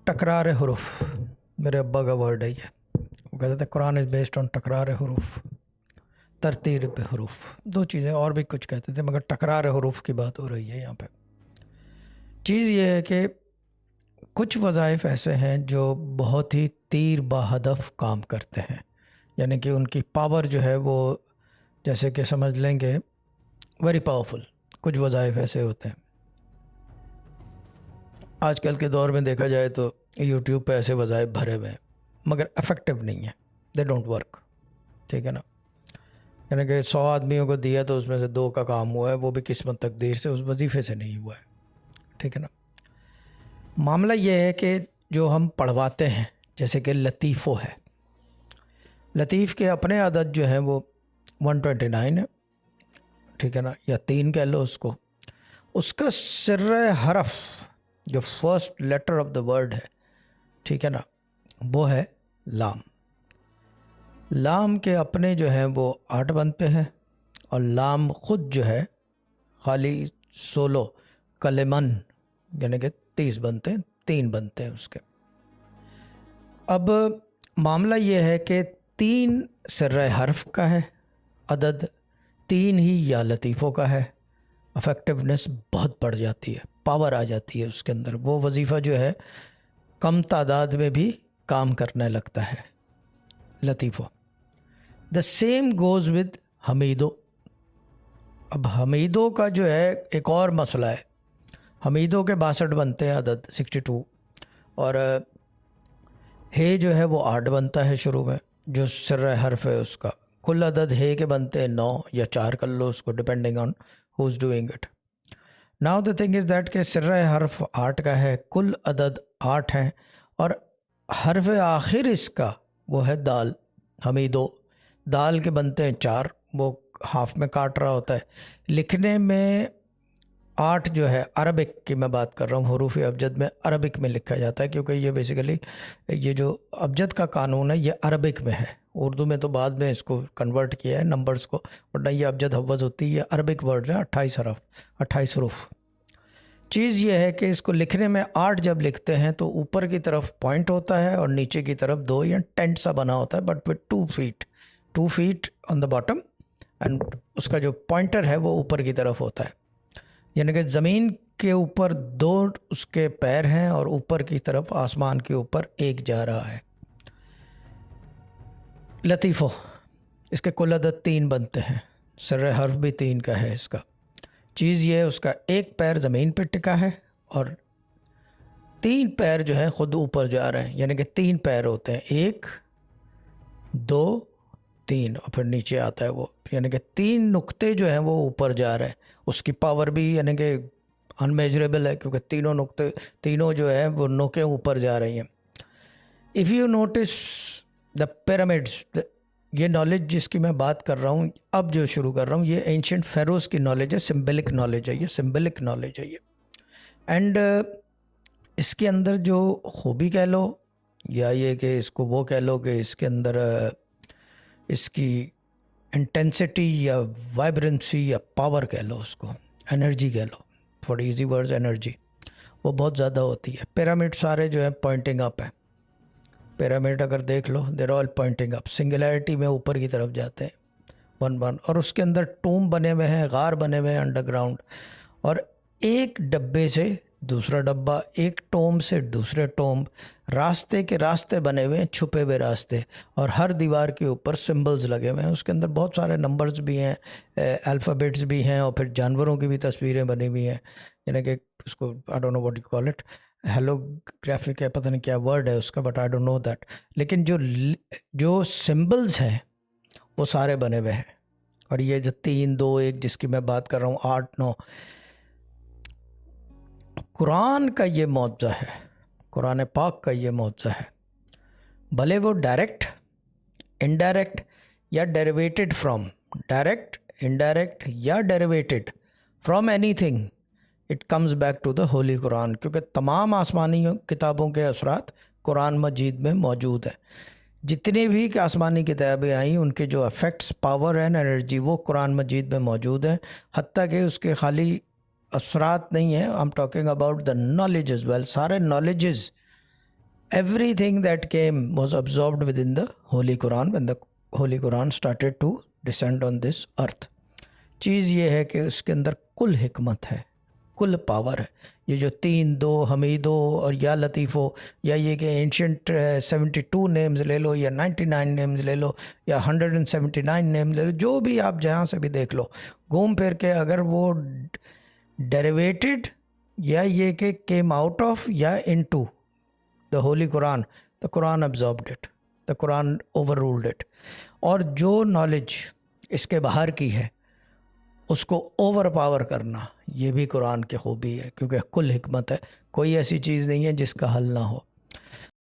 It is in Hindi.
टकरार हुरूफ, मेरे अब्बा का वर्ड है ये। वो कहते थे कुरान इज़ बेस्ड ऑन टकरार हुरूफ, तरतीब हुरूफ। दो चीज़ें और भी कुछ कहते थे, मगर टकरार हुरूफ की बात हो रही है यहाँ पे। चीज़ ये है कि कुछ वज़ाइफ ऐसे हैं जो बहुत ही तीर बाहदफ काम करते हैं, यानी कि उनकी पावर जो है वो, जैसे कि समझ लेंगे, वेरी पावरफुल। कुछ वज़ाइफ ऐसे होते हैं। आजकल के दौर में देखा जाए तो यूट्यूब पे ऐसे वज़ाइफ भरे हुए हैं, मगर इफ़ेक्टिव नहीं है, दे डोंट वर्क। ठीक है ना, यानी कि 100 आदमियों को दिया तो उसमें से 2 का काम हुआ है, वो भी किस्मत तकदीर से, उस वजीफ़े से नहीं हुआ है। ठीक है ना। मामला ये है कि जो हम पढ़वाते हैं, जैसे कि लतीफ़ो है, लतीफ़ के अपने अदद जो है वो 129 है। ठीक है ना, या 3 कह लो उसको। उसका सिर्र हरफ, जो first letter of the word है, ठीक है ना, वो है लाम। लाम के अपने जो हैं वो 8 बनते हैं, और लाम ख़ुद जो है खाली 16 कलेमन यानी कि 30 बनते हैं, 3 बनते हैं उसके। अब मामला ये है कि 3 सिर्र हर्फ का है अदद, 3 ही या लतीफ़ों का है। अफेक्टिवनेस बहुत बढ़ जाती है, पावर आ जाती है उसके अंदर। वो वजीफ़ा जो है कम तादाद में भी काम करने लगता है Latifo. The same goes with Hamido. अब हमीदो का जो है एक और मसला है। हमीदों के 62 बनते हैं अदद, 62, और हे जो है वो 8 बनता है शुरू में, जो सिर्र हर्फ है उसका। कुल अदद हे के बनते हैं 9 या 4 कर लो उसको, depending on who is doing it. Now the thing is that के सिर्र हर्फ 8 का है, कुल अदद 8 हैं, और हर्फ आखिर इसका वो है दाल। हमीदो दाल के बनते हैं 4, वो हाफ में काट रहा होता है। लिखने में 8 जो है, अरबिक की मैं बात कर रहा हूँ, हरूफ अबजद में अरबिक में लिखा जाता है, क्योंकि ये बेसिकली ये जो अबजद का कानून है ये अरबिक में है। उर्दू में तो बाद में इसको कन्वर्ट किया है नंबर्स को, वरना ये अबजद हव्वज होती है। ये अरबिक वर्ड है, 28 हरफ, 28 हरूफ। चीज़ ये है कि इसको लिखने में 8 जब लिखते हैं तो ऊपर की तरफ पॉइंट होता है और नीचे की तरफ 2 या टेंट सा बना होता है, but with 2 feet on the bottom, and उसका जो पॉइंटर है वो ऊपर की तरफ होता है। यानी कि ज़मीन के ऊपर 2 उसके पैर हैं और ऊपर की तरफ आसमान के ऊपर 1 जा रहा है। लतीफ़ो इसके कुल अदद 3 बनते हैं, सिर्र हर्फ भी 3 का है इसका। चीज़ ये है उसका 1 पैर ज़मीन पे टिका है और 3 पैर जो हैं ख़ुद ऊपर जा रहे हैं, यानी कि 3 पैर होते हैं, 1 2 3, और फिर नीचे आता है वो, यानी कि 3 नुक्ते जो हैं वो ऊपर जा रहे हैं। उसकी पावर भी यानी कि अनमेजरेबल है, क्योंकि तीनों नुक्ते, तीनों जो है वो नोकें ऊपर जा रही हैं। If you notice the pyramids, ये नॉलेज जिसकी मैं बात कर रहा हूँ, अब जो शुरू कर रहा हूँ, ये एंशिएंट फेरोज़ की नॉलेज है, सिम्बलिक नॉलेज है, ये सिम्बलिक नॉलेज है ये। एंड इसके अंदर जो खूबी कह लो, या ये कि इसको वो कह लो कि इसके अंदर इसकी इंटेंसिटी या वाइब्रेंसी या पावर कह लो, उसको एनर्जी कह लो, फॉर इजी वर्ड्स एनर्जी, वो बहुत ज़्यादा होती है। पिरामिड सारे जो है पॉइंटिंग अप है। पिरामिड अगर देख लो, देर ऑल पॉइंटिंग अप, सिंगुलैरिटी में ऊपर की तरफ जाते हैं, 1 और उसके अंदर टूम बने हुए हैं, गार बने हुए हैं अंडरग्राउंड, और एक डब्बे से दूसरा डब्बा, एक टोम से दूसरे टोम, रास्ते के रास्ते बने हुए हैं, छुपे हुए रास्ते, और हर दीवार के ऊपर सिंबल्स लगे हुए हैं। उसके अंदर बहुत सारे नंबर्स भी हैं, अल्फ़ाबेट्स भी हैं, और फिर जानवरों की भी तस्वीरें बनी हुई हैं, यानी कि उसको I don't know what you call it, holographic है, पता नहीं क्या वर्ड है उसका, but I don't know that. लेकिन जो सिंबल्स हैं वो सारे बने हुए हैं। और ये जो 3 2 1 जिसकी मैं बात कर रहा हूँ, 8 9, कुरान का ये मौज़ा है, कुरान पाक का ये मौज़ा है। भले वो डायरेक्ट, इनडायरेक्ट या डेरिवेटेड फ्रॉम, डायरेक्ट, इनडायरेक्ट या derivated from anything, it comes back to the holy Quran, क्योंकि तमाम आसमानी किताबों के असरात कुरान मजीद में मौजूद है। जितनी भी आसमानी किताबें आई, उनके जो अफेक्ट्स, पावर एंड एनर्जी, वो कुरान मजीद में मौजूद है। हत्ता कि उसके खाली असरात नहीं है, I am talking about the knowledge as well. सारे knowledges everything that came was absorbed within the Holy Quran when the Holy Quran started to descend on this earth. चीज़ ये है कि उसके अंदर कुल हिकमत है, कुल पावर है. ये जो 3 2 हमीदो और या लतीफ़ो, या ये कि एंशंट 72 नेम्स ले लो या 99 नेम्स ले लो या 179 नेम्स ले लो, जो भी आप जहाँ से भी देख लो, घूम फिर के अगर वो डेरिवेटेड या ये कि केम आउट ऑफ या into the holy Quran, the Quran absorbed it, the Quran over ruled it. और जो नॉलेज इसके बाहर की है उसको ओवर पावर करना, ये भी कुरान की खूबी है, क्योंकि कुल हिकमत है, कोई ऐसी चीज़ नहीं है जिसका हल ना हो.